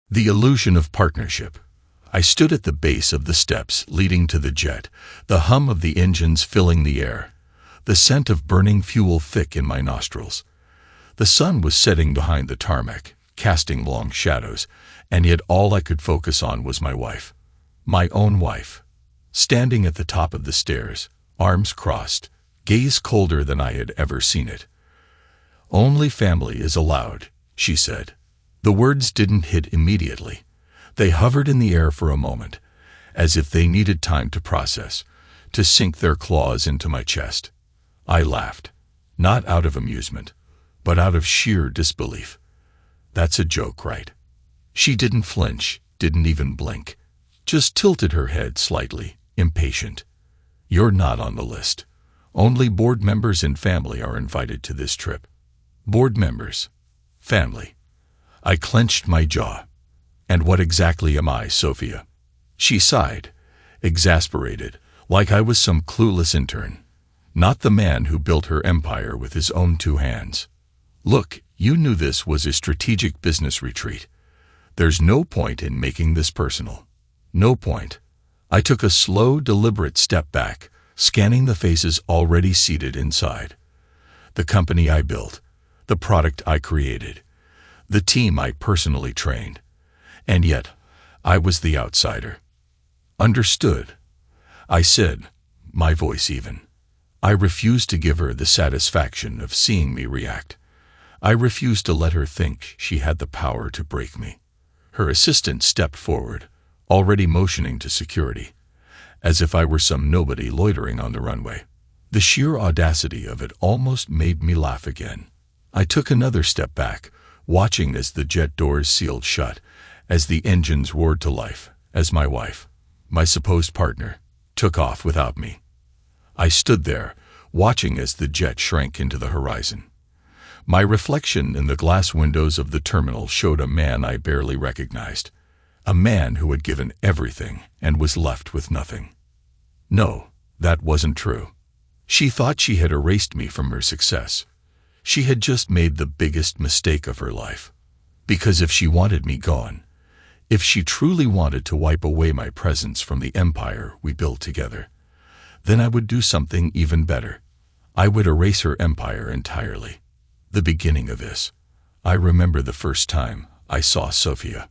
The illusion of partnership. I stood at the base of the steps leading to the jet, the hum of the engines filling the air, the scent of burning fuel thick in my nostrils. The sun was setting behind the tarmac, casting long shadows, and yet all I could focus on was my wife. My own wife. Standing at the top of the stairs, arms crossed, gaze colder than I had ever seen it. "Only family is allowed," she said. The words didn't hit immediately. They hovered in the air for a moment, as if they needed time to process, to sink their claws into my chest. I laughed, not out of amusement, but out of sheer disbelief. "That's a joke, right?" She didn't flinch, didn't even blink, just tilted her head slightly, impatient. "You're not on the list. Only board members and family are invited to this trip." Board members. Family. I clenched my jaw. "And what exactly am I, Sophia?" She sighed, exasperated, like I was some clueless intern, not the man who built her empire with his own 2 hands. "Look, you knew this was a strategic business retreat. There's no point in making this personal. No point." I took a slow, deliberate step back, scanning the faces already seated inside. The company I built, the product I created, the team I personally trained. And yet, I was the outsider. "Understood," I said, my voice even. I refused to give her the satisfaction of seeing me react. I refused to let her think she had the power to break me. Her assistant stepped forward, already motioning to security, as if I were some nobody loitering on the runway. The sheer audacity of it almost made me laugh again. I took another step back, watching as the jet doors sealed shut, as the engines roared to life, as my wife, my supposed partner, took off without me. I stood there, watching as the jet shrank into the horizon. My reflection in the glass windows of the terminal showed a man I barely recognized, a man who had given everything and was left with nothing. No, that wasn't true. She thought she had erased me from her success. She had just made the biggest mistake of her life. Because if she wanted me gone, if she truly wanted to wipe away my presence from the empire we built together, then I would do something even better. I would erase her empire entirely. The beginning of this. I remember the first time I saw Sophia.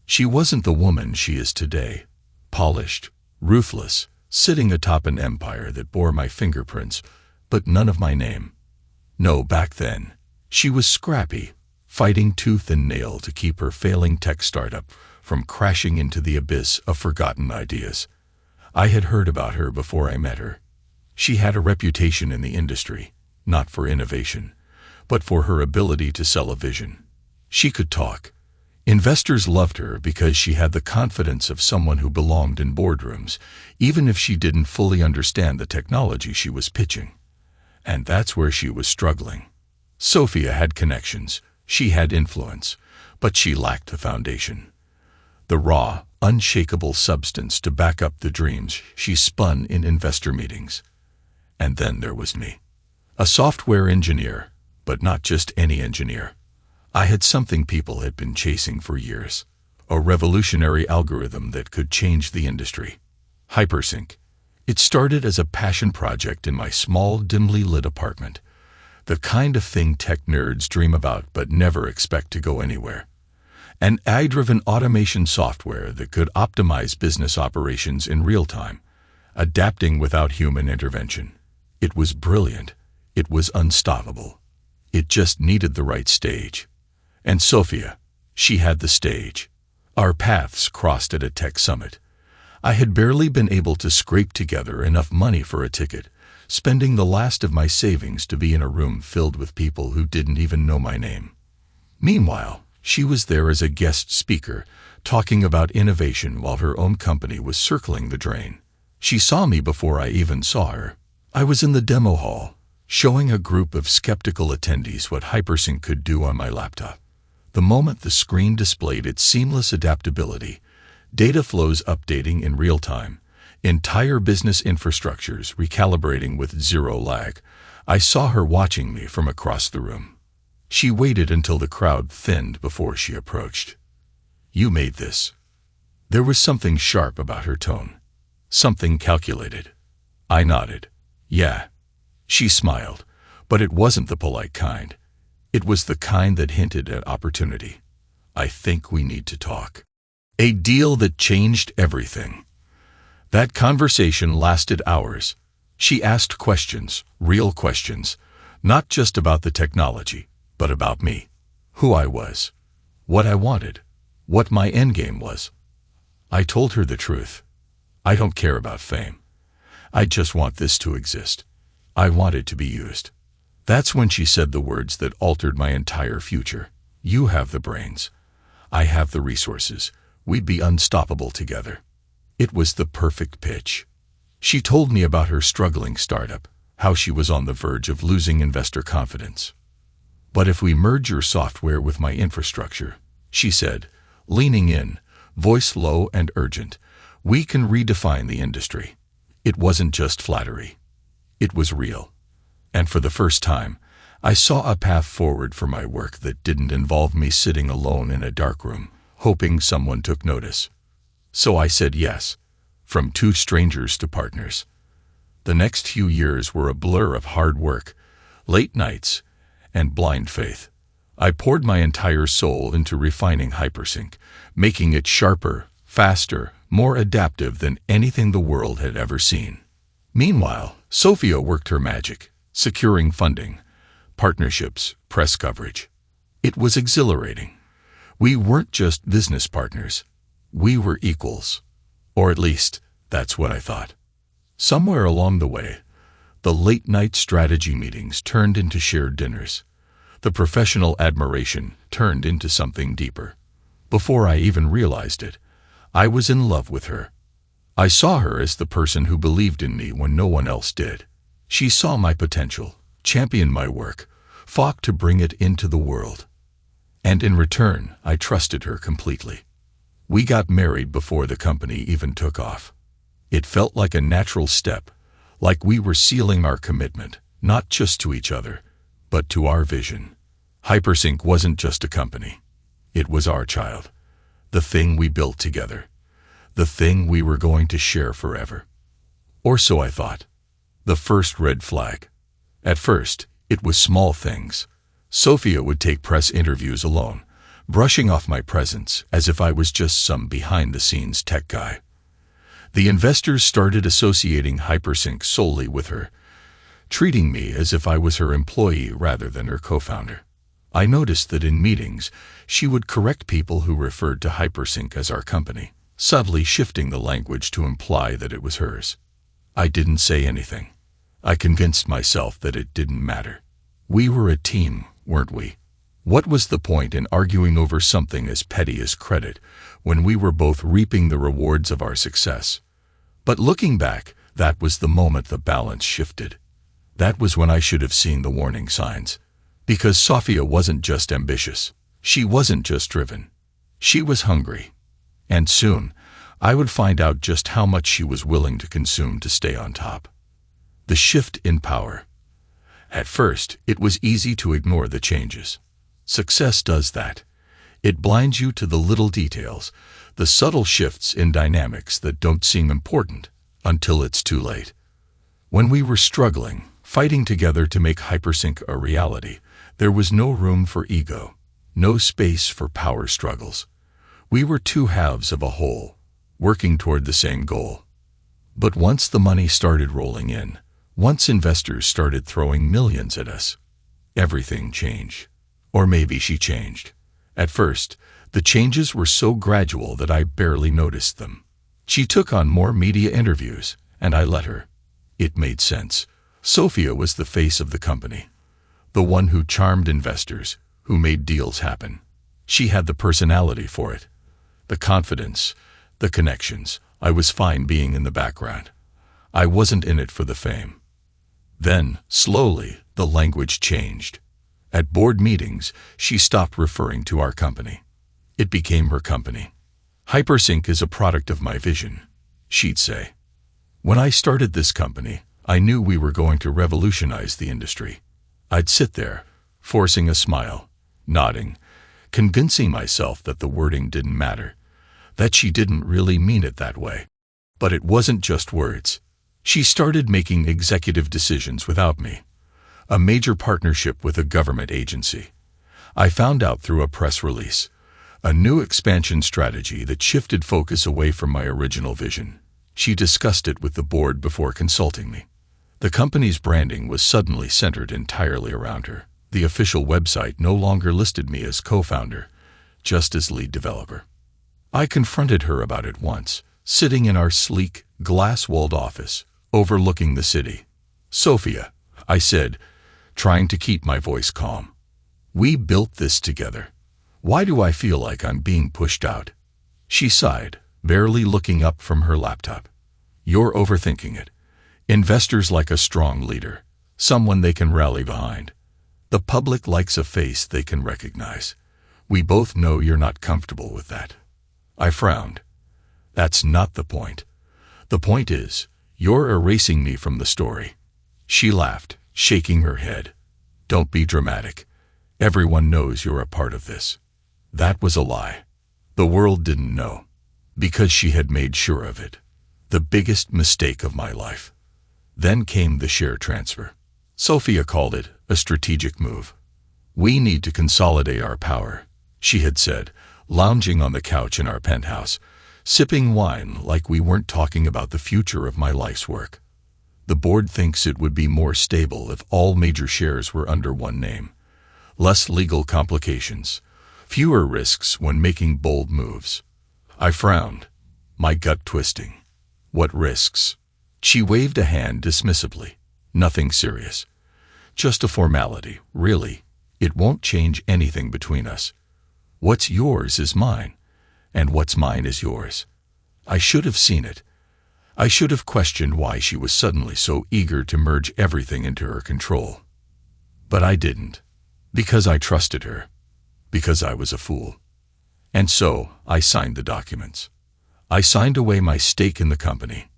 She wasn't the woman she is today, polished, ruthless, sitting atop an empire that bore my fingerprints, but none of my name. No, back then, she was scrappy, fighting tooth and nail to keep her failing tech startup from crashing into the abyss of forgotten ideas. I had heard about her before I met her. She had a reputation in the industry, not for innovation, but for her ability to sell a vision. She could talk. Investors loved her because she had the confidence of someone who belonged in boardrooms, even if she didn't fully understand the technology she was pitching. And that's where she was struggling. Sophia had connections, she had influence, but she lacked the foundation. The raw, unshakable substance to back up the dreams she spun in investor meetings. And then there was me. A software engineer, but not just any engineer. I had something people had been chasing for years. A revolutionary algorithm that could change the industry. Hypersync. It started as a passion project in my small, dimly lit apartment. The kind of thing tech nerds dream about but never expect to go anywhere. An AI-driven automation software that could optimize business operations in real time, adapting without human intervention. It was brilliant. It was unstoppable. It just needed the right stage. And Sophia, she had the stage. Our paths crossed at a tech summit. I had barely been able to scrape together enough money for a ticket, spending the last of my savings to be in a room filled with people who didn't even know my name. Meanwhile, she was there as a guest speaker, talking about innovation while her own company was circling the drain. She saw me before I even saw her. I was in the demo hall, showing a group of skeptical attendees what Hypersync could do on my laptop. The moment the screen displayed its seamless adaptability, data flows updating in real time, entire business infrastructures recalibrating with zero lag, I saw her watching me from across the room. She waited until the crowd thinned before she approached. You made this. There was something sharp about her tone. Something calculated. I nodded. Yeah. She smiled, but it wasn't the polite kind. It was the kind that hinted at opportunity. I think we need to talk. A deal that changed everything. That conversation lasted hours. She asked questions, real questions, not just about the technology, but about me, who I was, what I wanted, what my endgame was. I told her the truth. I don't care about fame. I just want this to exist. I want it to be used. That's when she said the words that altered my entire future. You have the brains. I have the resources. We'd be unstoppable together. It was the perfect pitch. She told me about her struggling startup, how she was on the verge of losing investor confidence. But if we merge your software with my infrastructure, she said, leaning in, voice low and urgent, we can redefine the industry. It wasn't just flattery. It was real. And for the first time, I saw a path forward for my work that didn't involve me sitting alone in a dark room, hoping someone took notice. So I said yes, from two strangers to partners. The next few years were a blur of hard work, late nights, and blind faith. I poured my entire soul into refining Hypersync, making it sharper, faster, more adaptive than anything the world had ever seen. Meanwhile, Sophia worked her magic, securing funding, partnerships, press coverage. It was exhilarating. We weren't just business partners. We were equals. Or at least, that's what I thought. Somewhere along the way, the late-night strategy meetings turned into shared dinners. The professional admiration turned into something deeper. Before I even realized it, I was in love with her. I saw her as the person who believed in me when no one else did. She saw my potential, championed my work, fought to bring it into the world. And in return, I trusted her completely. We got married before the company even took off. It felt like a natural step, like we were sealing our commitment, not just to each other, but to our vision. Hypersync wasn't just a company. It was our child, the thing we built together, the thing we were going to share forever. Or so I thought. The first red flag. At first, it was small things. Sophia would take press interviews alone, brushing off my presence as if I was just some behind-the-scenes tech guy. The investors started associating Hypersync solely with her, treating me as if I was her employee rather than her co-founder. I noticed that in meetings, she would correct people who referred to Hypersync as our company, subtly shifting the language to imply that it was hers. I didn't say anything. I convinced myself that it didn't matter. We were a team, weren't we? What was the point in arguing over something as petty as credit when we were both reaping the rewards of our success? But looking back, that was the moment the balance shifted. That was when I should have seen the warning signs. Because Sophia wasn't just ambitious. She wasn't just driven. She was hungry. And soon, I would find out just how much she was willing to consume to stay on top. The shift in power. At first, it was easy to ignore the changes. Success does that. It blinds you to the little details, the subtle shifts in dynamics that don't seem important until it's too late. When we were struggling, fighting together to make Hypersync a reality, there was no room for ego, no space for power struggles. We were two halves of a whole, working toward the same goal. But once the money started rolling in, once investors started throwing millions at us, everything changed. Or maybe she changed. At first, the changes were so gradual that I barely noticed them. She took on more media interviews, and I let her. It made sense. Sophia was the face of the company, the one who charmed investors, who made deals happen. She had the personality for it, the confidence, the connections. I was fine being in the background. I wasn't in it for the fame. Then, slowly, the language changed. At board meetings, she stopped referring to our company. It became her company. Hypersync is a product of my vision, she'd say. When I started this company, I knew we were going to revolutionize the industry. I'd sit there, forcing a smile, nodding, convincing myself that the wording didn't matter, that she didn't really mean it that way. But it wasn't just words. She started making executive decisions without me. A major partnership with a government agency. I found out through a press release. A new expansion strategy that shifted focus away from my original vision. She discussed it with the board before consulting me. The company's branding was suddenly centered entirely around her. The official website no longer listed me as co-founder, just as lead developer. I confronted her about it once, sitting in our sleek, glass-walled office, overlooking the city. "Sophia," I said, trying to keep my voice calm. "We built this together. Why do I feel like I'm being pushed out?" She sighed, barely looking up from her laptop. "You're overthinking it. Investors like a strong leader, someone they can rally behind. The public likes a face they can recognize. We both know you're not comfortable with that." I frowned. "That's not the point. The point is, you're erasing me from the story." She laughed, shaking her head. "Don't be dramatic. Everyone knows you're a part of this." That was a lie. The world didn't know, because she had made sure of it. The biggest mistake of my life. Then came the share transfer. Sophia called it a strategic move. "We need to consolidate our power," she had said, lounging on the couch in our penthouse, sipping wine like we weren't talking about the future of my life's work. "The board thinks it would be more stable if all major shares were under one name. Less legal complications, fewer risks when making bold moves." I frowned, my gut twisting. "What risks?" She waved a hand dismissively. "Nothing serious. Just a formality, really. It won't change anything between us. What's yours is mine, and what's mine is yours." I should have seen it. I should have questioned why she was suddenly so eager to merge everything into her control. But I didn't. Because I trusted her. Because I was a fool. And so, I signed the documents. I signed away my stake in the company.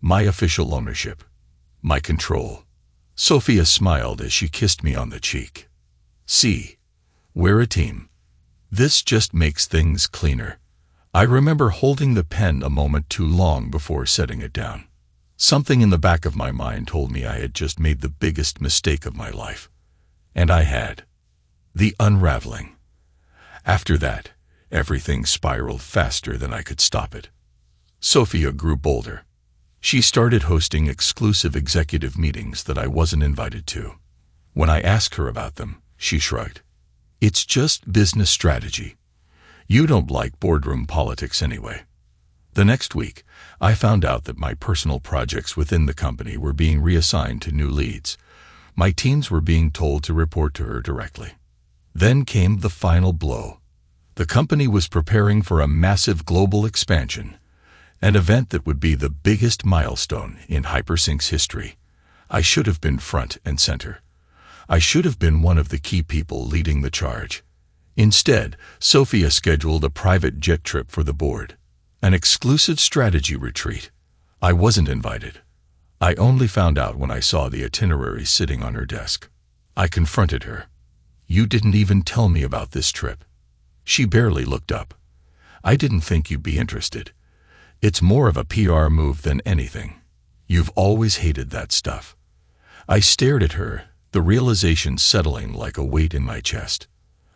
My official ownership. My control. Sophia smiled as she kissed me on the cheek. "See, we're a team. This just makes things cleaner." I remember holding the pen a moment too long before setting it down. Something in the back of my mind told me I had just made the biggest mistake of my life. And I had. The unraveling. After that, everything spiraled faster than I could stop it. Sophia grew bolder. She started hosting exclusive executive meetings that I wasn't invited to. When I asked her about them, she shrugged. "It's just business strategy. You don't like boardroom politics anyway." The next week, I found out that my personal projects within the company were being reassigned to new leads. My teams were being told to report to her directly. Then came the final blow. The company was preparing for a massive global expansion, an event that would be the biggest milestone in Hypersync's history. I should have been front and center. I should have been one of the key people leading the charge. Instead, Sophia scheduled a private jet trip for the board, an exclusive strategy retreat. I wasn't invited. I only found out when I saw the itinerary sitting on her desk. I confronted her. "You didn't even tell me about this trip." She barely looked up. "I didn't think you'd be interested. It's more of a PR move than anything. You've always hated that stuff." I stared at her, the realization settling like a weight in my chest.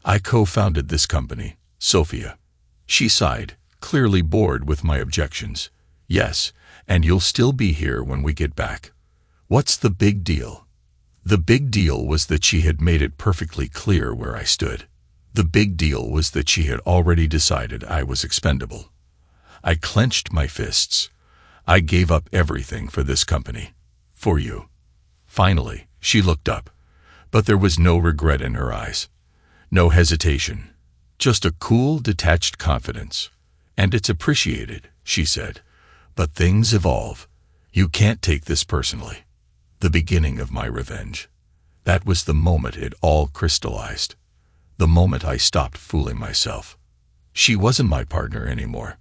"I co-founded this company, Sophia." She sighed, clearly bored with my objections. "Yes, and you'll still be here when we get back." What's the big deal? The big deal was that she had made it perfectly clear where I stood. The big deal was that she had already decided I was expendable. I clenched my fists. "I gave up everything for this company. For you." Finally, she looked up, but there was no regret in her eyes. No hesitation. Just a cool, detached confidence. "And it's appreciated," she said. "But things evolve. You can't take this personally." The beginning of my revenge. That was the moment it all crystallized. The moment I stopped fooling myself. She wasn't my partner anymore.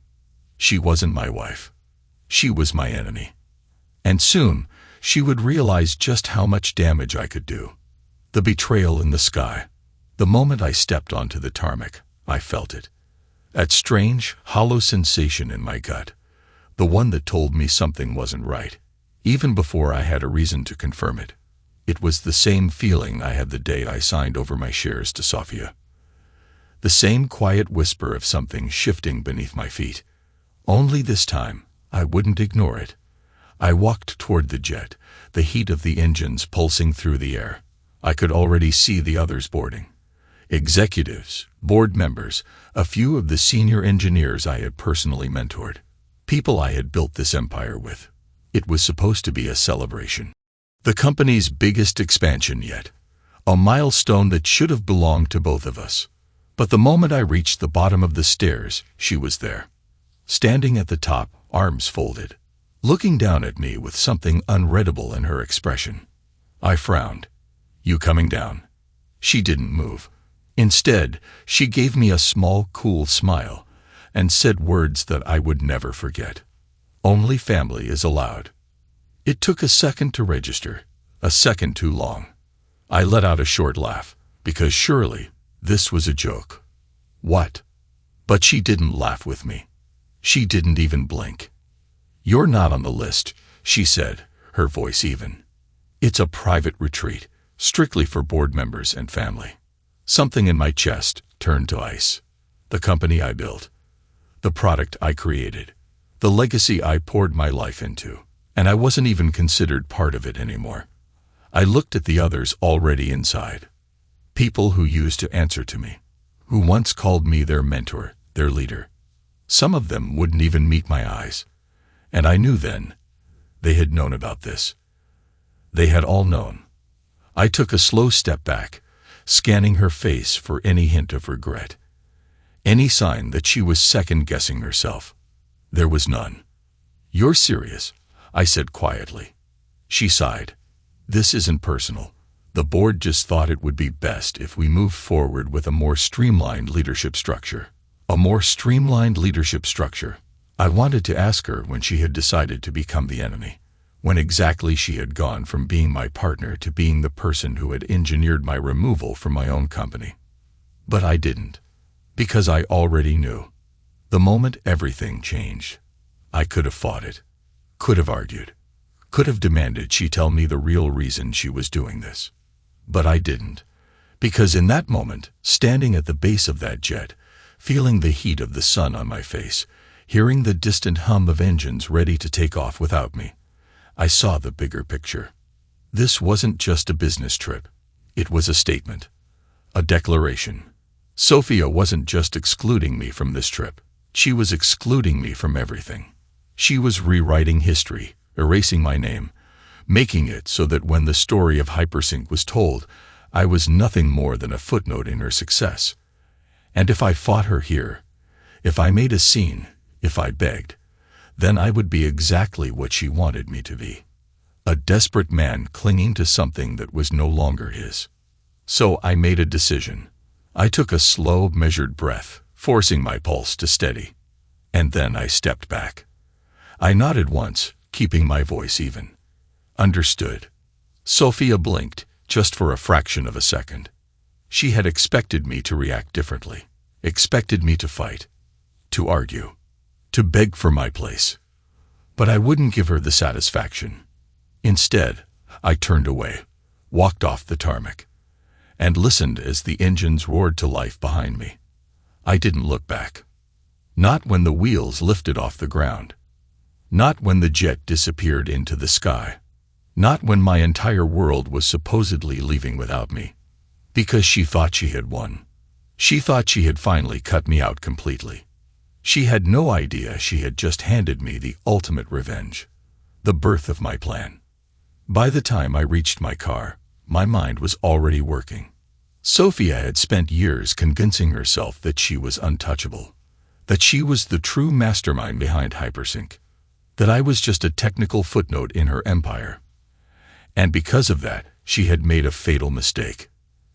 She wasn't my wife. She was my enemy. And soon, she would realize just how much damage I could do. The betrayal in the sky. The moment I stepped onto the tarmac, I felt it. That strange, hollow sensation in my gut. The one that told me something wasn't right, even before I had a reason to confirm it. It was the same feeling I had the day I signed over my shares to Sophia. The same quiet whisper of something shifting beneath my feet. Only this time, I wouldn't ignore it. I walked toward the jet, the heat of the engines pulsing through the air. I could already see the others boarding. Executives, board members, a few of the senior engineers I had personally mentored. People I had built this empire with. It was supposed to be a celebration. The company's biggest expansion yet. A milestone that should have belonged to both of us. But the moment I reached the bottom of the stairs, she was there. Standing at the top, arms folded. Looking down at me with something unreadable in her expression. I frowned. "You coming down?" She didn't move. Instead, she gave me a small, cool smile and said words that I would never forget. "Only family is allowed." It took a second to register, a second too long. I let out a short laugh, because surely this was a joke. What? But she didn't laugh with me. She didn't even blink. "You're not on the list," she said, her voice even. "It's a private retreat, strictly for board members and family." Something in my chest turned to ice. The company I built. The product I created. The legacy I poured my life into. And I wasn't even considered part of it anymore. I looked at the others already inside. People who used to answer to me. Who once called me their mentor, their leader. Some of them wouldn't even meet my eyes. And I knew then. They had known about this. They had all known. I took a slow step back, scanning her face for any hint of regret. Any sign that she was second-guessing herself. There was none. "You're serious," I said quietly. She sighed. "This isn't personal. The board just thought it would be best if we moved forward with a more streamlined leadership structure." A more streamlined leadership structure. I wanted to ask her when she had decided to become the enemy. When exactly she had gone from being my partner to being the person who had engineered my removal from my own company. But I didn't. Because I already knew. The moment everything changed. I could have fought it. Could have argued. Could have demanded she tell me the real reason she was doing this. But I didn't. Because in that moment, standing at the base of that jet, feeling the heat of the sun on my face, hearing the distant hum of engines ready to take off without me, I saw the bigger picture. This wasn't just a business trip. It was a statement. A declaration. Sophia wasn't just excluding me from this trip. She was excluding me from everything. She was rewriting history, erasing my name, making it so that when the story of hypersync was told, I was nothing more than a footnote in her success. And if I fought her here, if I made a scene, if I begged, then I would be exactly what she wanted me to be. A desperate man clinging to something that was no longer his. So I made a decision. I took a slow, measured breath, forcing my pulse to steady. And then I stepped back. I nodded once, keeping my voice even. Understood. Sophia blinked, just for a fraction of a second. She had expected me to react differently. Expected me to fight. To argue. To beg for my place. But I wouldn't give her the satisfaction. Instead, I turned away, walked off the tarmac, and listened as the engines roared to life behind me. I didn't look back. Not when the wheels lifted off the ground. Not when the jet disappeared into the sky. Not when my entire world was supposedly leaving without me. Because she thought she had won. She thought she had finally cut me out completely. She had no idea she had just handed me the ultimate revenge. The birth of my plan. By the time I reached my car, my mind was already working. Sophia had spent years convincing herself that she was untouchable. That she was the true mastermind behind hypersync. That I was just a technical footnote in her empire. And because of that, she had made a fatal mistake.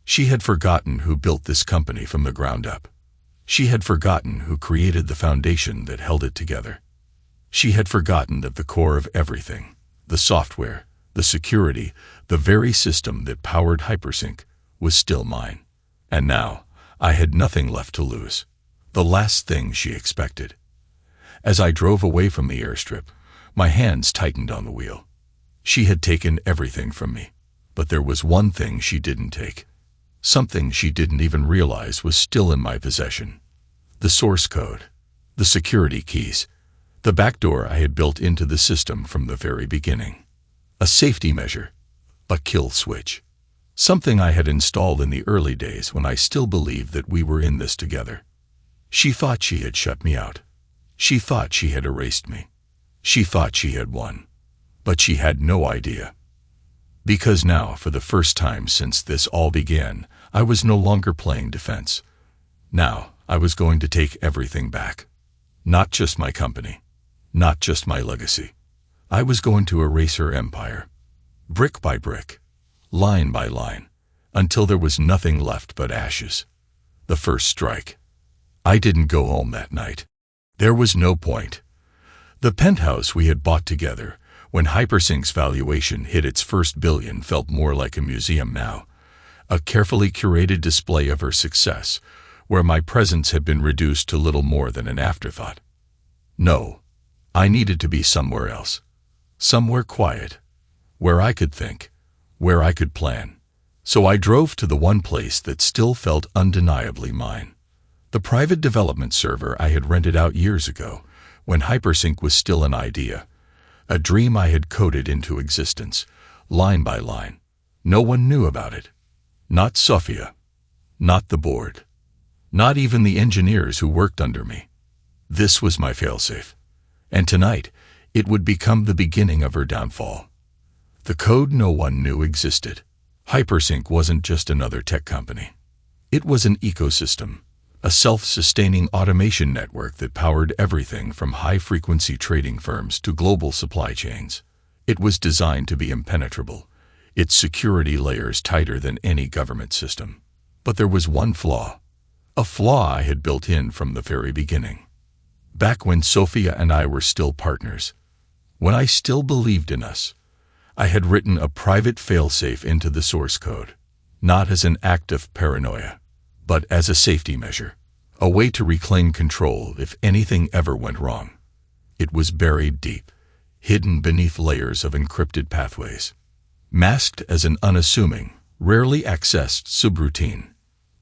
She had forgotten who built this company from the ground up. She had forgotten who created the foundation that held it together. She had forgotten that the core of everything, the software, the security, the very system that powered hypersync, was still mine. And now, I had nothing left to lose. The last thing she expected. As I drove away from the airstrip, my hands tightened on the wheel. She had taken everything from me, but there was one thing she didn't take. Something she didn't even realize was still in my possession. The source code, the security keys, the backdoor I had built into the system from the very beginning. A safety measure, a kill switch. Something I had installed in the early days when I still believed that we were in this together. She thought she had shut me out. She thought she had erased me. She thought she had won. But she had no idea. Because now, for the first time since this all began, I was no longer playing defense. Now, I was going to take everything back. Not just my company. Not just my legacy. I was going to erase her empire. Brick by brick. Line by line. Until there was nothing left but ashes. The first strike. I didn't go home that night. There was no point. The penthouse we had bought together, when Hypersync's valuation hit its first billion, felt more like a museum now. A carefully curated display of her success, where my presence had been reduced to little more than an afterthought. No, I needed to be somewhere else. Somewhere quiet. Where I could think. Where I could plan. So I drove to the one place that still felt undeniably mine. The private development server I had rented out years ago, when Hypersync was still an idea. A dream I had coded into existence, line by line. No one knew about it. Not Sophia. Not the board. Not even the engineers who worked under me. This was my failsafe. And tonight, it would become the beginning of her downfall. The code no one knew existed. Hypersync wasn't just another tech company. It was an ecosystem. A self-sustaining automation network that powered everything from high-frequency trading firms to global supply chains. It was designed to be impenetrable, its security layers tighter than any government system. But there was one flaw. A flaw I had built in from the very beginning. Back when Sophia and I were still partners, when I still believed in us, I had written a private failsafe into the source code, not as an act of paranoia, but as a safety measure, a way to reclaim control if anything ever went wrong. It was buried deep, hidden beneath layers of encrypted pathways, masked as an unassuming, rarely accessed subroutine.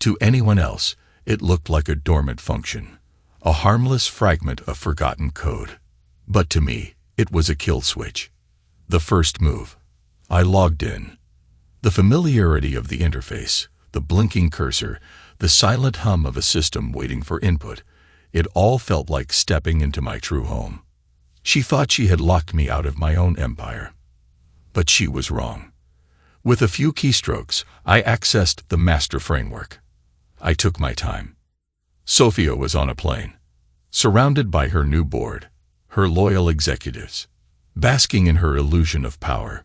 To anyone else, it looked like a dormant function, a harmless fragment of forgotten code. But to me, it was a kill switch. The first move. I logged in. The familiarity of the interface, the blinking cursor, the silent hum of a system waiting for input, it all felt like stepping into my true home. She thought she had locked me out of my own empire. But she was wrong. With a few keystrokes, I accessed the master framework. I took my time. Sophia was on a plane, surrounded by her new board, her loyal executives, basking in her illusion of power.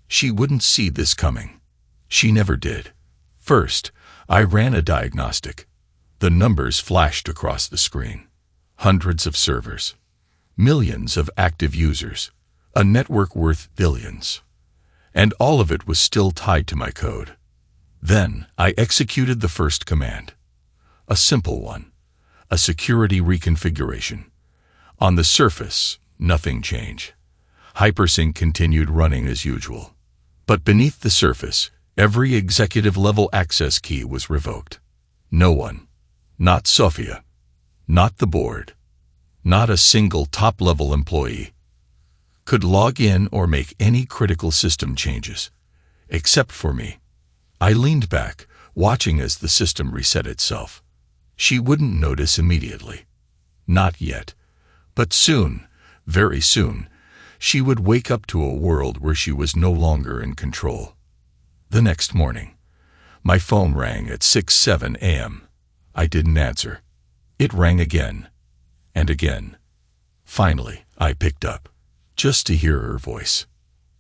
She wouldn't see this coming. She never did. First, I ran a diagnostic. The numbers flashed across the screen. Hundreds of servers. Millions of active users. A network worth billions. And all of it was still tied to my code. Then, I executed the first command. A simple one. A security reconfiguration. On the surface, nothing changed. Hypersync continued running as usual. But beneath the surface, every executive-level access key was revoked. No one, not Sophia, not the board, not a single top-level employee, could log in or make any critical system changes, except for me. I leaned back, watching as the system reset itself. She wouldn't notice immediately. Not yet. But soon, very soon, she would wake up to a world where she was no longer in control. The next morning, my phone rang at 6:07 a.m. I didn't answer. It rang again, and again. Finally, I picked up, just to hear her voice.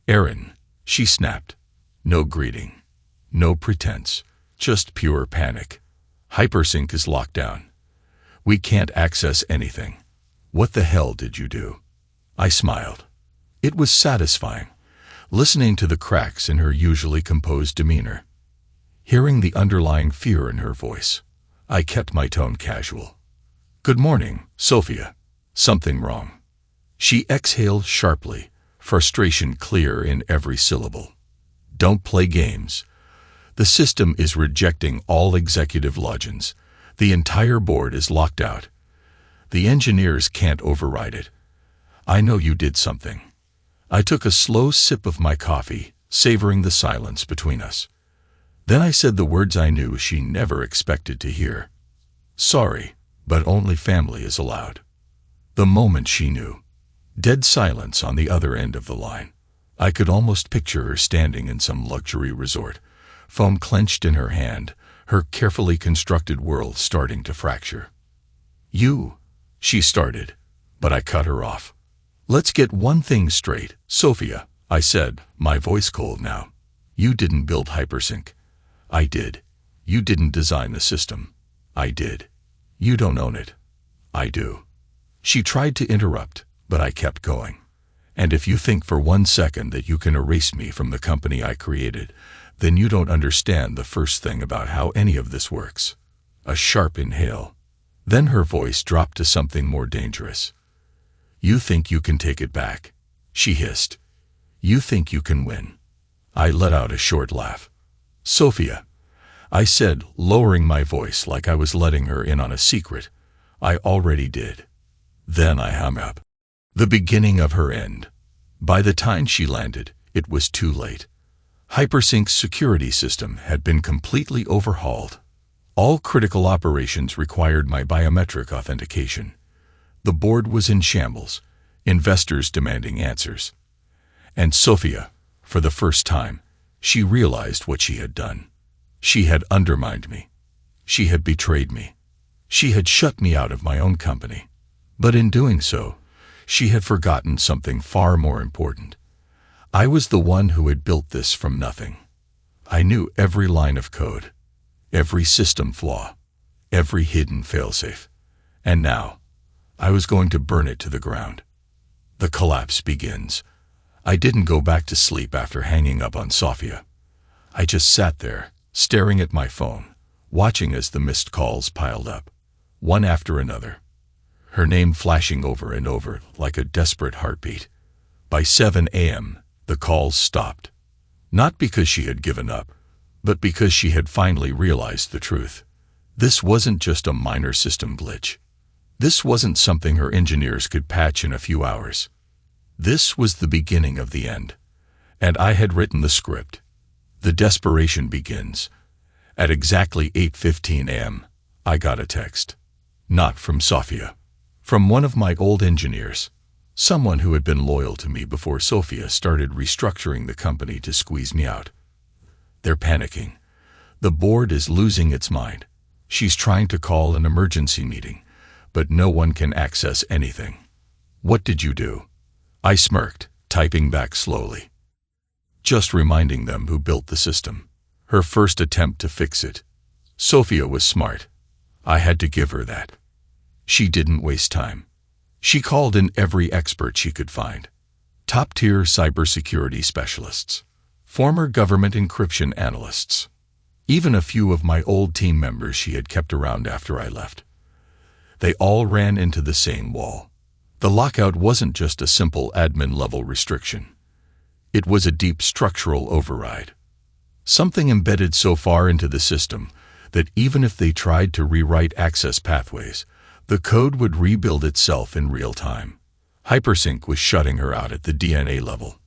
"Aaron," she snapped. No greeting, no pretense, just pure panic. "Hypersync is locked down. We can't access anything. What the hell did you do?" I smiled. It was satisfying, listening to the cracks in her usually composed demeanor, hearing the underlying fear in her voice. I kept my tone casual. "Good morning, Sophia. Something wrong?" She exhaled sharply, frustration clear in every syllable. "Don't play games. The system is rejecting all executive logins. The entire board is locked out. The engineers can't override it. I know you did something." I took a slow sip of my coffee, savoring the silence between us. Then I said the words I knew she never expected to hear. "Sorry, but only family is allowed." The moment she knew. Dead silence on the other end of the line. I could almost picture her standing in some luxury resort, foam clenched in her hand, her carefully constructed world starting to fracture. She started, but I cut her off. "Let's get one thing straight, Sophia," I said, my voice cold now. "You didn't build Hypersync. I did. You didn't design the system. I did. You don't own it. I do." She tried to interrupt, but I kept going. "And if you think for 1 second that you can erase me from the company I created, then you don't understand the first thing about how any of this works." A sharp inhale. Then her voice dropped to something more dangerous. "You think you can take it back," she hissed. "You think you can win." I let out a short laugh. "Sophia," I said, lowering my voice like I was letting her in on a secret, "I already did." Then I hung up. The beginning of her end. By the time she landed, it was too late. Hypersync's security system had been completely overhauled. All critical operations required my biometric authentication. The board was in shambles, investors demanding answers. And Sophia, for the first time, she realized what she had done. She had undermined me. She had betrayed me. She had shut me out of my own company. But in doing so, she had forgotten something far more important. I was the one who had built this from nothing. I knew every line of code, every system flaw, every hidden failsafe. And now, I was going to burn it to the ground. The collapse begins. I didn't go back to sleep after hanging up on Sophia. I just sat there, staring at my phone, watching as the missed calls piled up, one after another. Her name flashing over and over like a desperate heartbeat. By 7 a.m., the calls stopped. Not because she had given up, but because she had finally realized the truth. This wasn't just a minor system glitch. This wasn't something her engineers could patch in a few hours. This was the beginning of the end. And I had written the script. The desperation begins. At exactly 8:15 a.m., I got a text. Not from Sophia. From one of my old engineers. Someone who had been loyal to me before Sophia started restructuring the company to squeeze me out. "They're panicking. The board is losing its mind. She's trying to call an emergency meeting, but no one can access anything. What did you do?" I smirked, typing back slowly. "Just reminding them who built the system. Her first attempt to fix it. Sophia was smart. I had to give her that. She didn't waste time. She called in every expert she could find. Top-tier cybersecurity specialists. Former government encryption analysts. Even a few of my old team members she had kept around after I left. They all ran into the same wall. The lockout wasn't just a simple admin-level restriction. It was a deep structural override. Something embedded so far into the system that even if they tried to rewrite access pathways, the code would rebuild itself in real time. Hypersync was shutting her out at the DNA level.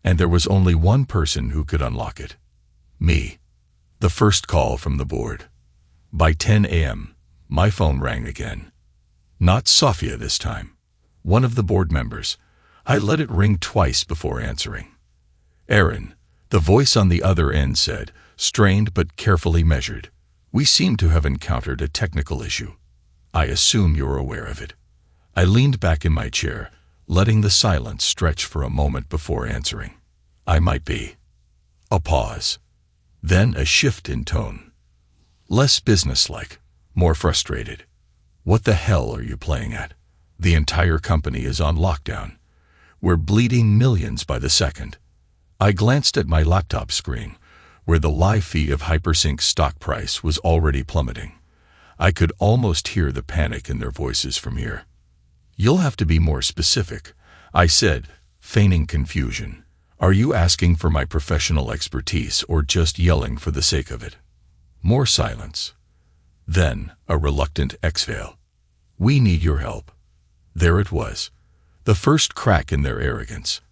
And there was only one person who could unlock it. Me. The first call from the board. By 10 a.m., my phone rang again. Not Sophia this time. One of the board members. I let it ring twice before answering. "Aaron," the voice on the other end said, strained but carefully measured. "We seem to have encountered a technical issue. I assume you're aware of it." I leaned back in my chair, letting the silence stretch for a moment before answering. "I might be." A pause. Then a shift in tone. Less businesslike, more frustrated. "What the hell are you playing at? The entire company is on lockdown. We're bleeding millions by the second." I glanced at my laptop screen, where the live feed of Hypersync's stock price was already plummeting. I could almost hear the panic in their voices from here. "You'll have to be more specific," I said, feigning confusion. "Are you asking for my professional expertise or just yelling for the sake of it?" More silence. Then a reluctant exhale. "We need your help." There it was, the first crack in their arrogance.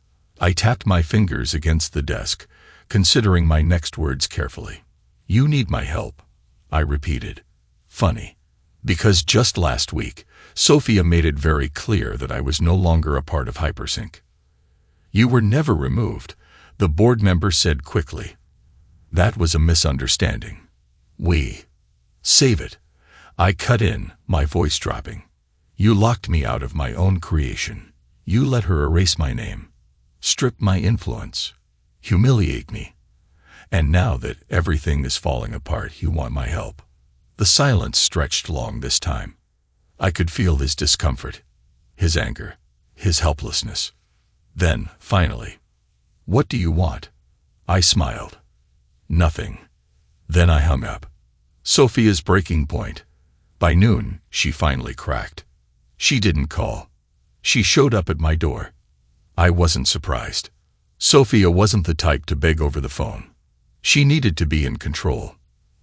I tapped my fingers against the desk, considering my next words carefully. "You need my help," I repeated. Funny, because just last week, Sophia made it very clear that I was no longer a part of Hypersync. "You were never removed," the board member said quickly. "That was a misunderstanding. We save it." I cut in, my voice dropping. "You locked me out of my own creation. You let her erase my name, strip my influence, humiliate me. And now that everything is falling apart, you want my help." The silence stretched long this time. I could feel his discomfort, his anger, his helplessness. Then, finally, "What do you want?" I smiled. "Nothing." Then I hung up. Sophia's breaking point. By noon, she finally cracked. She didn't call. She showed up at my door. I wasn't surprised. Sophia wasn't the type to beg over the phone. She needed to be in control,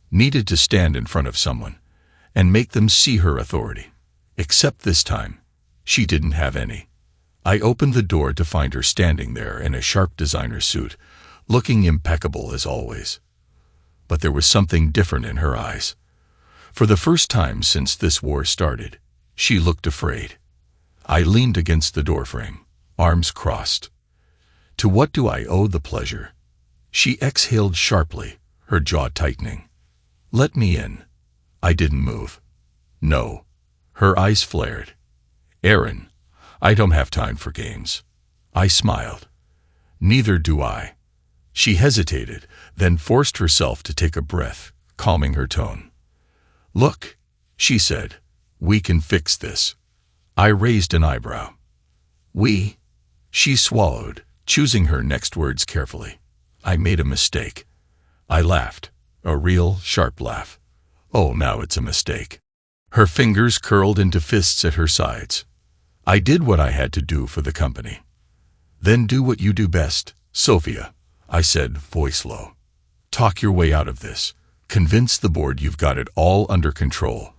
needed to stand in front of someone and make them see her authority. Except this time, she didn't have any. I opened the door to find her standing there in a sharp designer suit, looking impeccable as always. But there was something different in her eyes. For the first time since this war started, she looked afraid. I leaned against the doorframe, arms crossed. "To what do I owe the pleasure?" She exhaled sharply, her jaw tightening. "Let me in." I didn't move. "No." Her eyes flared. "Aaron, I don't have time for games." I smiled. "Neither do I." She hesitated, then forced herself to take a breath, calming her tone. "Look," she said, "we can fix this." I raised an eyebrow. "We?" She swallowed, choosing her next words carefully. "I made a mistake." I laughed, a real, sharp laugh. "Oh, now it's a mistake." Her fingers curled into fists at her sides. "I did what I had to do for the company." "Then do what you do best, Sophia," I said, voice low. "Talk your way out of this. Convince the board you've got it all under control.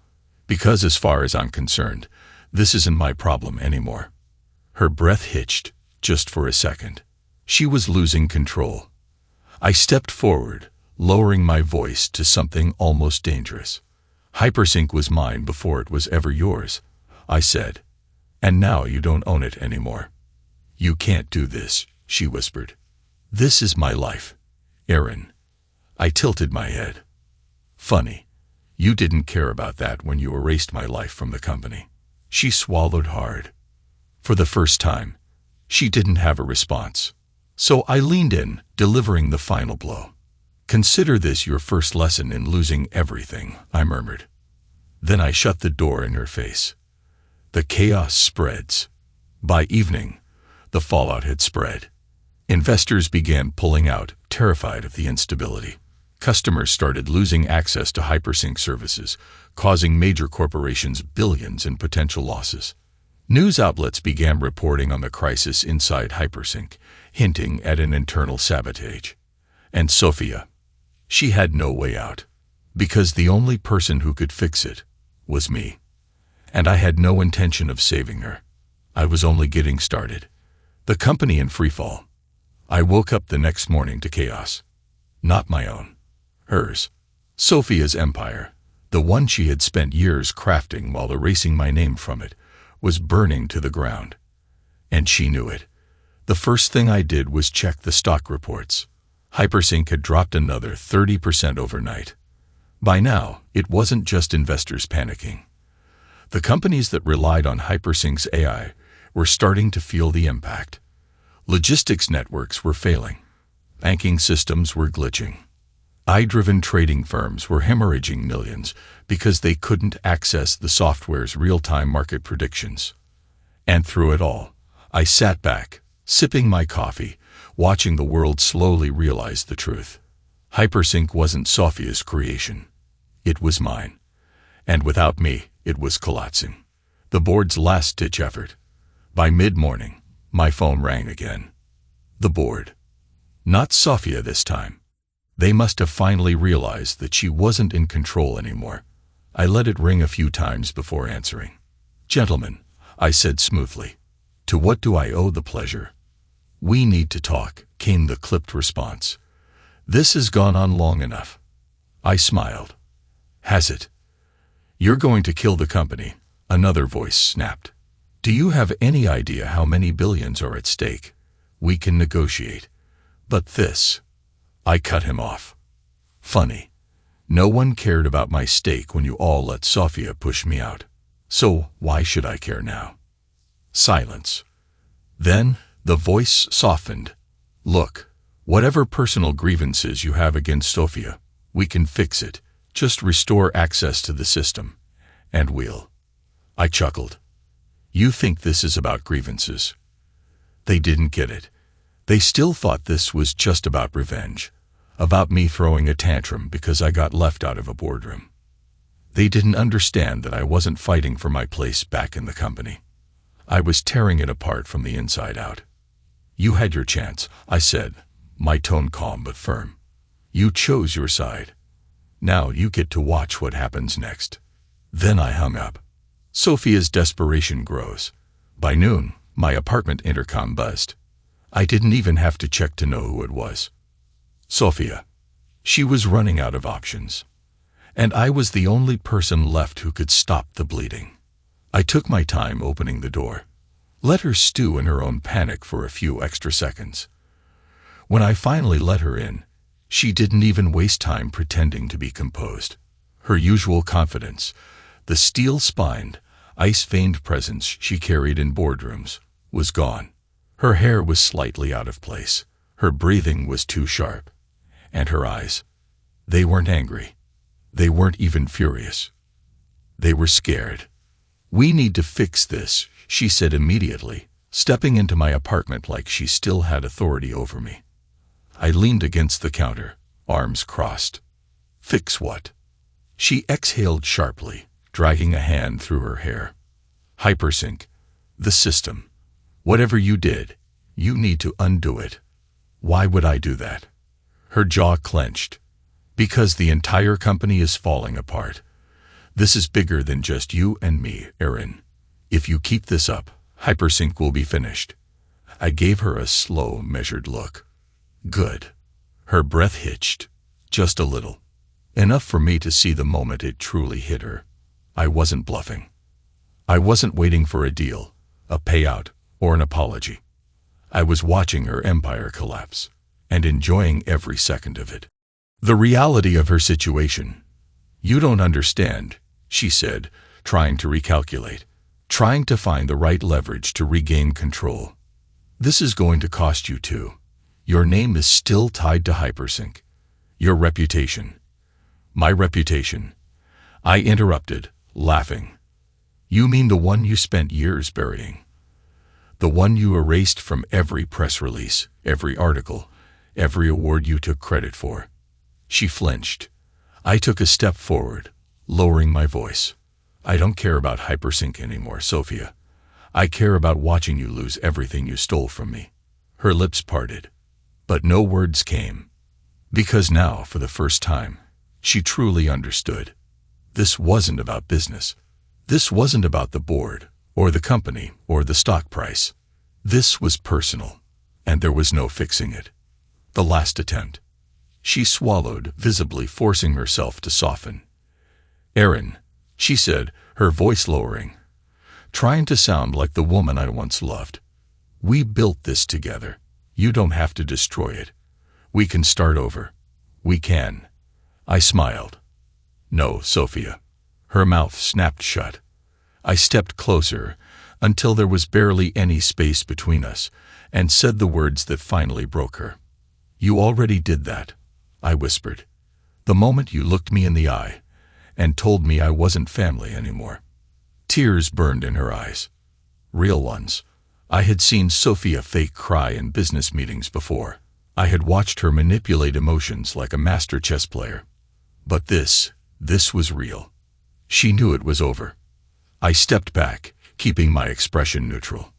Because as far as I'm concerned, this isn't my problem anymore." Her breath hitched, just for a second. She was losing control. I stepped forward, lowering my voice to something almost dangerous. "Hypersync was mine before it was ever yours," I said. "And now you don't own it anymore." "You can't do this," she whispered. "This is my life, Aaron." I tilted my head. "Funny. You didn't care about that when you erased my life from the company." She swallowed hard. For the first time, she didn't have a response. So I leaned in, delivering the final blow. "Consider this your first lesson in losing everything," I murmured. Then I shut the door in her face. The chaos spreads. By evening, the fallout had spread. Investors began pulling out, terrified of the instability. Customers started losing access to Hypersync services, causing major corporations billions in potential losses. News outlets began reporting on the crisis inside Hypersync, hinting at an internal sabotage. And Sophia, she had no way out, because the only person who could fix it was me. And I had no intention of saving her. I was only getting started. The company in freefall. I woke up the next morning to chaos. Not my own. Hers. Sophia's empire, the one she had spent years crafting while erasing my name from it, was burning to the ground. And she knew it. The first thing I did was check the stock reports. Hypersync had dropped another 30% overnight. By now, it wasn't just investors panicking. The companies that relied on Hypersync's AI were starting to feel the impact. Logistics networks were failing. Banking systems were glitching. AI-driven trading firms were hemorrhaging millions because they couldn't access the software's real-time market predictions. And through it all, I sat back, sipping my coffee, watching the world slowly realize the truth. Hypersync wasn't Sophia's creation. It was mine. And without me, it was collapsing. The board's last-ditch effort. By mid-morning, my phone rang again. The board. Not Sophia this time. They must have finally realized that she wasn't in control anymore. I let it ring a few times before answering. "Gentlemen," I said smoothly, "to what do I owe the pleasure?" "We need to talk," came the clipped response. "This has gone on long enough." I smiled. "Has it?" "You're going to kill the company," another voice snapped. "Do you have any idea how many billions are at stake? We can negotiate. But this—" I cut him off. "Funny. No one cared about my stake when you all let Sophia push me out. So why should I care now?" Silence. Then the voice softened. "Look, whatever personal grievances you have against Sophia, we can fix it. Just restore access to the system, and we'll—" I chuckled. "You think this is about grievances?" They didn't get it. They still thought this was just about revenge, about me throwing a tantrum because I got left out of a boardroom. They didn't understand that I wasn't fighting for my place back in the company. I was tearing it apart from the inside out. "You had your chance," I said, my tone calm but firm. "You chose your side. Now you get to watch what happens next." Then I hung up. Sophia's desperation grows. By noon, my apartment intercom buzzed. I didn't even have to check to know who it was. Sophia. She was running out of options. And I was the only person left who could stop the bleeding. I took my time opening the door. Let her stew in her own panic for a few extra seconds. When I finally let her in, she didn't even waste time pretending to be composed. Her usual confidence, the steel-spined, ice-veined presence she carried in boardrooms, was gone. Her hair was slightly out of place. Her breathing was too sharp. And her eyes. They weren't angry. They weren't even furious. They were scared. "We need to fix this," she said immediately, stepping into my apartment like she still had authority over me. I leaned against the counter, arms crossed. "Fix what?" She exhaled sharply, dragging a hand through her hair. "Hypersync. The system. Whatever you did, you need to undo it." "Why would I do that?" Her jaw clenched. "Because the entire company is falling apart. This is bigger than just you and me, Erin. If you keep this up, Hypersync will be finished." I gave her a slow, measured look. "Good." Her breath hitched. Just a little. Enough for me to see the moment it truly hit her. I wasn't bluffing. I wasn't waiting for a deal, a payout, or an apology. I was watching her empire collapse, and enjoying every second of it. The reality of her situation. "You don't understand," she said, trying to recalculate, trying to find the right leverage to regain control. "This is going to cost you too. Your name is still tied to Hypersync. Your reputation." "My reputation?" I interrupted, laughing. "You mean the one you spent years burying? The one you erased from every press release, every article, every award you took credit for?" She flinched. I took a step forward, lowering my voice. "I don't care about Hypersync anymore, Sophia. I care about watching you lose everything you stole from me." Her lips parted, but no words came. Because now, for the first time, she truly understood. This wasn't about business. This wasn't about the board, or the company, or the stock price. This was personal, and there was no fixing it. The last attempt. She swallowed, visibly forcing herself to soften. "Erin," she said, her voice lowering, trying to sound like the woman I once loved. "We built this together. You don't have to destroy it. We can start over. We can." I smiled. "No, Sophia." Her mouth snapped shut. I stepped closer, until there was barely any space between us, and said the words that finally broke her. "You already did that," I whispered, "the moment you looked me in the eye and told me I wasn't family anymore." Tears burned in her eyes. Real ones. I had seen Sophia fake cry in business meetings before. I had watched her manipulate emotions like a master chess player. But this was real. She knew it was over. I stepped back, keeping my expression neutral.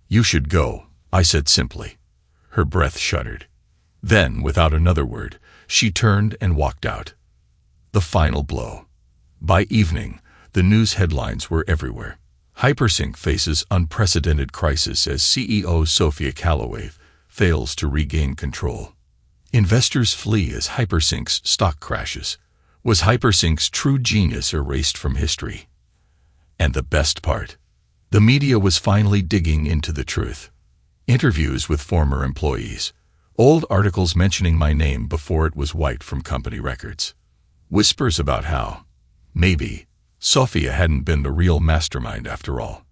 "You should go," I said simply. Her breath shuddered. Then, without another word, she turned and walked out. The final blow. By evening, the news headlines were everywhere. Hypersync faces unprecedented crisis as CEO Sophia fails to regain control. Investors flee as Hypersync's stock crashes. Was Hypersync's true genius erased from history? And the best part, the media was finally digging into the truth. Interviews with former employees, old articles mentioning my name before it was wiped from company records. Whispers about how, maybe, Sophia hadn't been the real mastermind after all.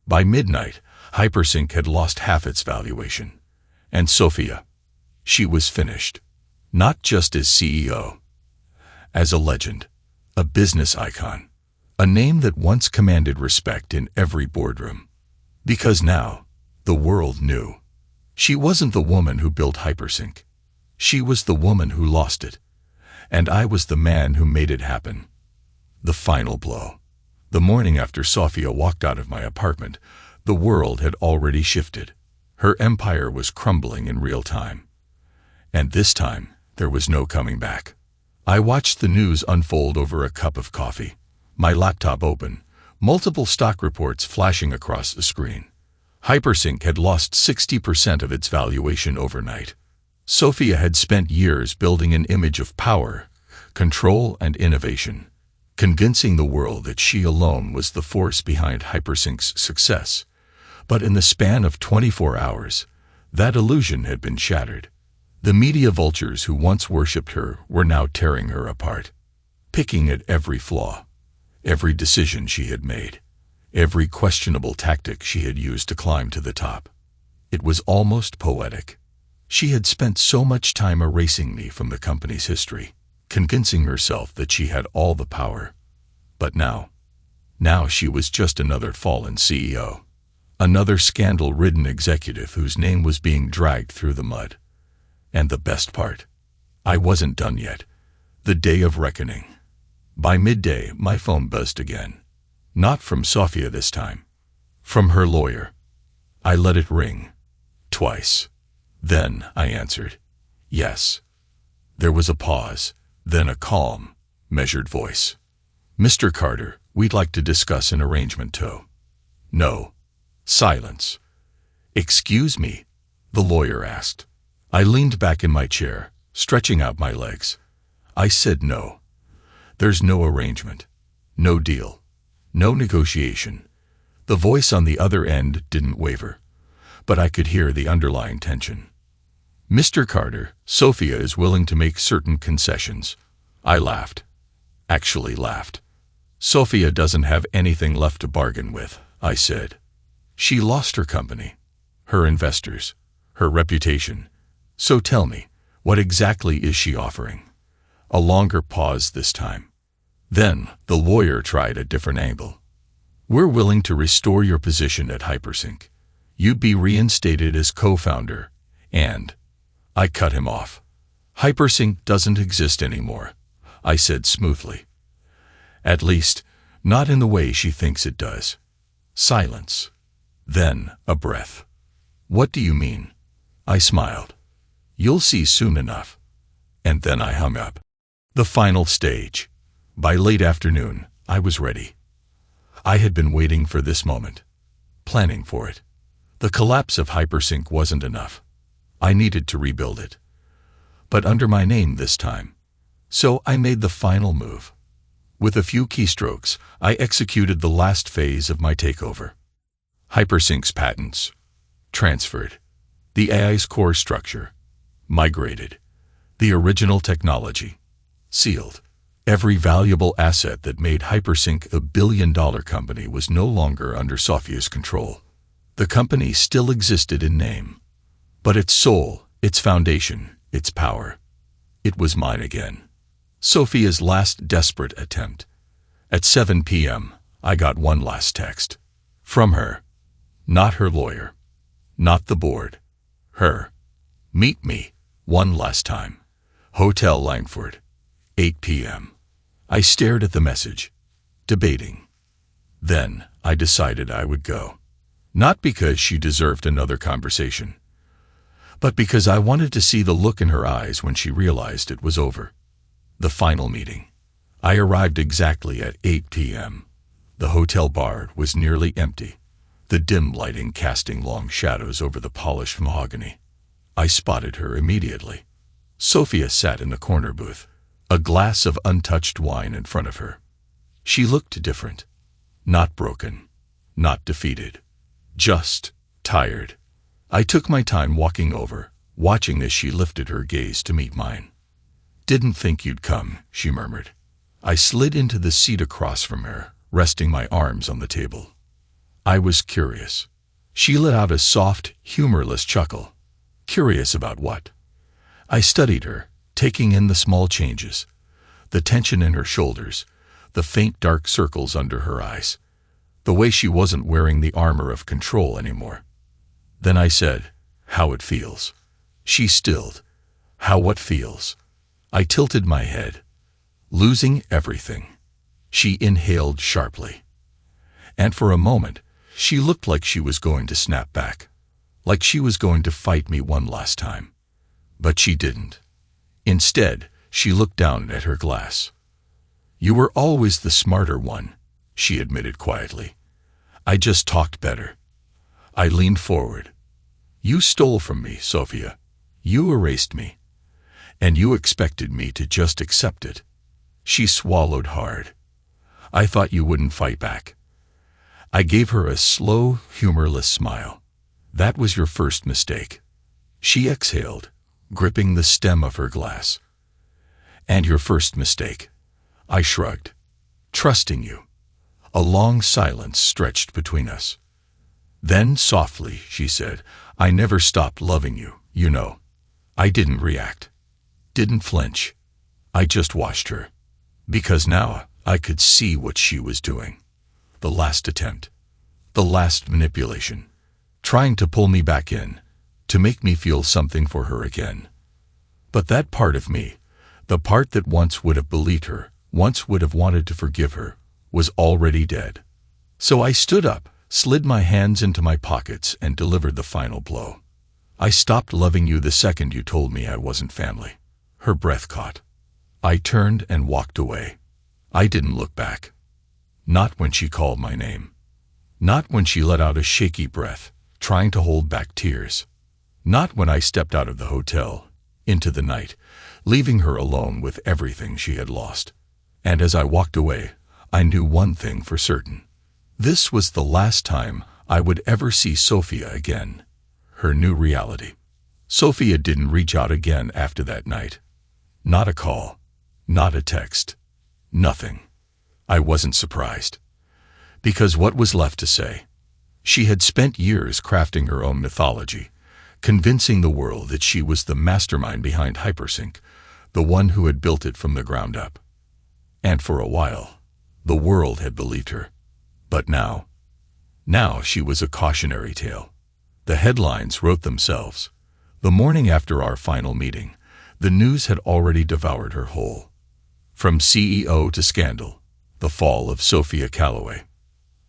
By midnight, Hypersync had lost half its valuation. And Sophia, she was finished. Not just as CEO. As a legend, a business icon, a name that once commanded respect in every boardroom. Because now, the world knew. She wasn't the woman who built Hypersync. She was the woman who lost it. And I was the man who made it happen. The final blow. The morning after Sophia walked out of my apartment, the world had already shifted. Her empire was crumbling in real time. And this time, there was no coming back. I watched the news unfold over a cup of coffee, my laptop open, multiple stock reports flashing across the screen. Hypersync had lost 60% of its valuation overnight. Sophia had spent years building an image of power, control, and innovation, convincing the world that she alone was the force behind Hypersync's success. But in the span of 24 hours, that illusion had been shattered. The media vultures who once worshipped her were now tearing her apart, picking at every flaw, every decision she had made, every questionable tactic she had used to climb to the top. It was almost poetic. She had spent so much time erasing me from the company's history, convincing herself that she had all the power. But now she was just another fallen CEO, another scandal-ridden executive whose name was being dragged through the mud. And the best part, I wasn't done yet. The day of reckoning. By midday, my phone buzzed again. Not from Sophia this time. From her lawyer. I let it ring. Twice. Then I answered. Yes. There was a pause, then a calm, measured voice. "Mr. Carter, we'd like to discuss an arrangement to." No. Silence. "Excuse me?" the lawyer asked. I leaned back in my chair, stretching out my legs. I said no. There's no arrangement. No deal. No negotiation. The voice on the other end didn't waver, but I could hear the underlying tension. "Mr. Carter, Sophia is willing to make certain concessions." I laughed. Actually laughed. "Sophia doesn't have anything left to bargain with," I said. "She lost her company, her investors, her reputation. So tell me, what exactly is she offering?" A longer pause this time. Then the lawyer tried a different angle. "We're willing to restore your position at Hypersync. You'd be reinstated as co-founder, and..." I cut him off. "Hypersync doesn't exist anymore," I said smoothly. "At least, not in the way she thinks it does." Silence. Then a breath. "What do you mean?" I smiled. "You'll see soon enough." And then I hung up. The final stage. By late afternoon, I was ready. I had been waiting for this moment, planning for it. The collapse of Hypersync wasn't enough. I needed to rebuild it. But under my name this time. So I made the final move. With a few keystrokes, I executed the last phase of my takeover. Hypersync's patents. Transferred. The AI's core structure. Migrated. The original technology. Sealed. Every valuable asset that made Hypersync a billion-dollar company was no longer under Sophia's control. The company still existed in name. But its soul, its foundation, its power, it was mine again. Sophia's last desperate attempt. At 7 p.m., I got one last text. From her. Not her lawyer. Not the board. Her. "Meet me, one last time. Hotel Langford. 8 p.m. I stared at the message. debating. Then I decided I would go. Not because she deserved another conversation, but because I wanted to see the look in her eyes when she realized it was over. The final meeting. I arrived exactly at 8 p.m. The hotel bar was nearly empty, the dim lighting casting long shadows over the polished mahogany. I spotted her immediately. Sophia sat in the corner booth, a glass of untouched wine in front of her. She looked different. Not broken, not defeated, just tired. I took my time walking over, watching as she lifted her gaze to meet mine. "Didn't think you'd come," she murmured. I slid into the seat across from her, resting my arms on the table. I was curious. She let out a soft, humorless chuckle. Curious about what? I studied her, taking in the small changes, the tension in her shoulders, the faint dark circles under her eyes, the way she wasn't wearing the armor of control anymore. Then I said, "How it feels." She stilled. "How what feels?" I tilted my head. "Losing everything." She inhaled sharply. And for a moment, she looked like she was going to snap back, like she was going to fight me one last time. But she didn't. Instead, she looked down at her glass. "You were always the smarter one," she admitted quietly. "I just talked better." I leaned forward. "You stole from me, Sophia. You erased me. And you expected me to just accept it." She swallowed hard. "I thought you wouldn't fight back." I gave her a slow, humorless smile. "That was your first mistake." She exhaled, gripping the stem of her glass. "And your first mistake." I shrugged. "Trusting you." A long silence stretched between us. Then, softly, she said, "I never stopped loving you, you know." I didn't react. Didn't flinch. I just watched her. Because now I could see what she was doing. The last attempt. The last manipulation. Trying to pull me back in. To make me feel something for her again. But that part of me, the part that once would have believed her, once would have wanted to forgive her, was already dead. So I stood up, slid my hands into my pockets, and delivered the final blow. "I stopped loving you the second you told me I wasn't family." Her breath caught. I turned and walked away. I didn't look back. Not when she called my name. Not when she let out a shaky breath, trying to hold back tears. Not when I stepped out of the hotel, into the night, leaving her alone with everything she had lost. And as I walked away, I knew one thing for certain. This was the last time I would ever see Sophia again. Her new reality. Sophia didn't reach out again after that night. Not a call. Not a text. Nothing. I wasn't surprised. Because what was left to say? She had spent years crafting her own mythology, convincing the world that she was the mastermind behind Hypersync, the one who had built it from the ground up. And for a while, the world had believed her. But now she was a cautionary tale. The headlines wrote themselves. The morning after our final meeting, the news had already devoured her whole. From CEO to scandal, the fall of Sophia Calloway.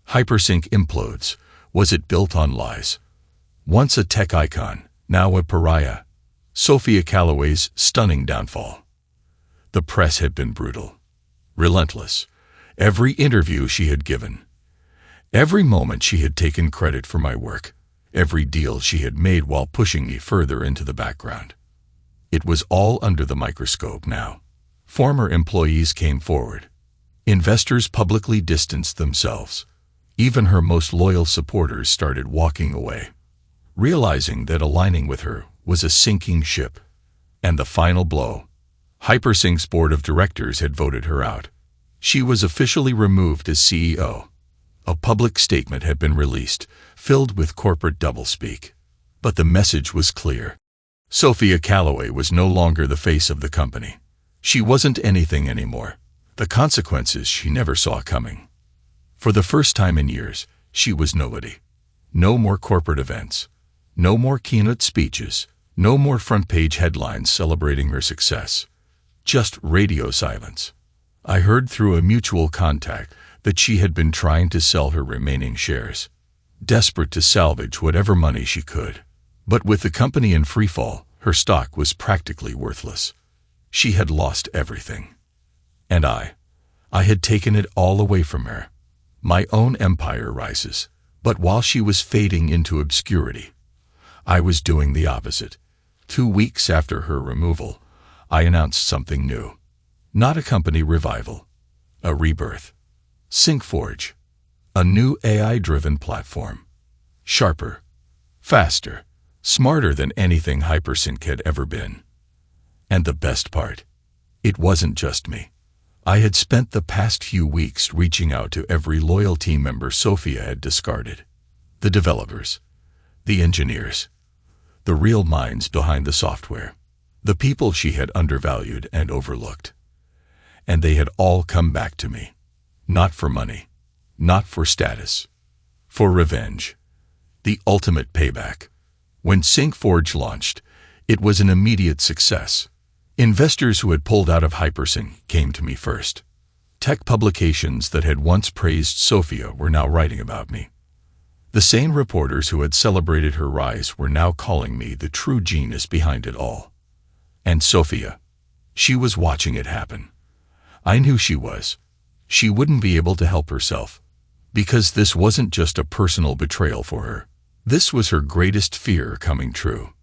Hypersync implodes. Was it built on lies? Once a tech icon, now a pariah. Sophia Calloway's stunning downfall. The press had been brutal, relentless. Every interview she had given, every moment she had taken credit for my work, every deal she had made while pushing me further into the background. It was all under the microscope now. Former employees came forward. Investors publicly distanced themselves. Even her most loyal supporters started walking away, realizing that aligning with her was a sinking ship. And the final blow. Hypersync's board of directors had voted her out. She was officially removed as CEO. A public statement had been released, filled with corporate doublespeak. But the message was clear. Sophia Calloway was no longer the face of the company. She wasn't anything anymore. The consequences she never saw coming. For the first time in years, she was nobody. No more corporate events. No more keynote speeches. No more front-page headlines celebrating her success. Just radio silence. I heard through a mutual contact that she had been trying to sell her remaining shares, desperate to salvage whatever money she could. But with the company in freefall, her stock was practically worthless. She had lost everything. And I had taken it all away from her. My own empire rises, but while she was fading into obscurity, I was doing the opposite. 2 weeks after her removal, I announced something new. Not a company revival, a rebirth. SyncForge, a new AI-driven platform. Sharper, faster, smarter than anything Hypersync had ever been. And the best part, it wasn't just me. I had spent the past few weeks reaching out to every loyal team member Sophia had discarded. The developers, the engineers, the real minds behind the software, the people she had undervalued and overlooked. And they had all come back to me. Not for money, not for status, for revenge. The ultimate payback. When SyncForge launched, it was an immediate success. Investors who had pulled out of Hypersync came to me first. Tech publications that had once praised Sophia were now writing about me. The same reporters who had celebrated her rise were now calling me the true genius behind it all. And Sophia, she was watching it happen. I knew she was. She wouldn't be able to help herself, because this wasn't just a personal betrayal for her. This was her greatest fear coming true.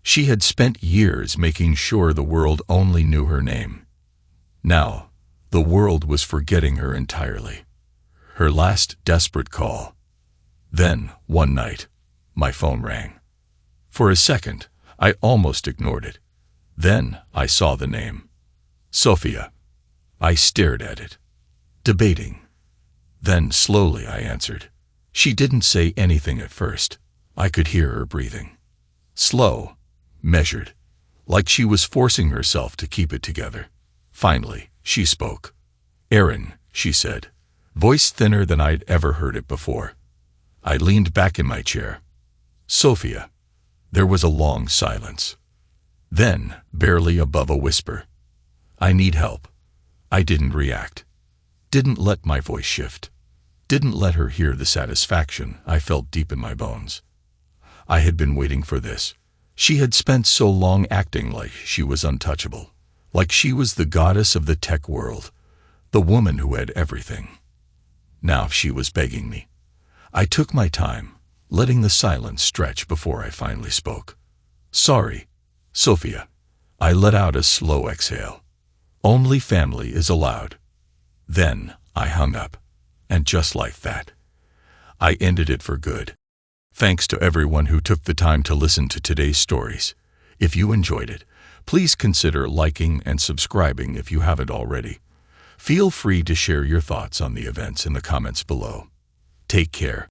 She had spent years making sure the world only knew her name. Now, the world was forgetting her entirely. Her last desperate call. Then, one night, my phone rang. For a second, I almost ignored it. Then, I saw the name. Sophia. I stared at it, debating. Then, slowly, I answered. She didn't say anything at first. I could hear her breathing. Slow, measured, like she was forcing herself to keep it together. Finally, she spoke. "Aaron," she said, voice thinner than I'd ever heard it before. I leaned back in my chair. "Sophia." There was a long silence. Then, barely above a whisper, "I need help." I didn't react. Didn't let my voice shift. Didn't let her hear the satisfaction I felt deep in my bones. I had been waiting for this. She had spent so long acting like she was untouchable, like she was the goddess of the tech world, the woman who had everything. Now she was begging me. I took my time, letting the silence stretch before I finally spoke. "Sorry, Sophia." I let out a slow exhale. "Only family is allowed." Then I hung up, and just like that, I ended it for good. Thanks to everyone who took the time to listen to today's stories. If you enjoyed it, please consider liking and subscribing if you haven't already. Feel free to share your thoughts on the events in the comments below. Take care.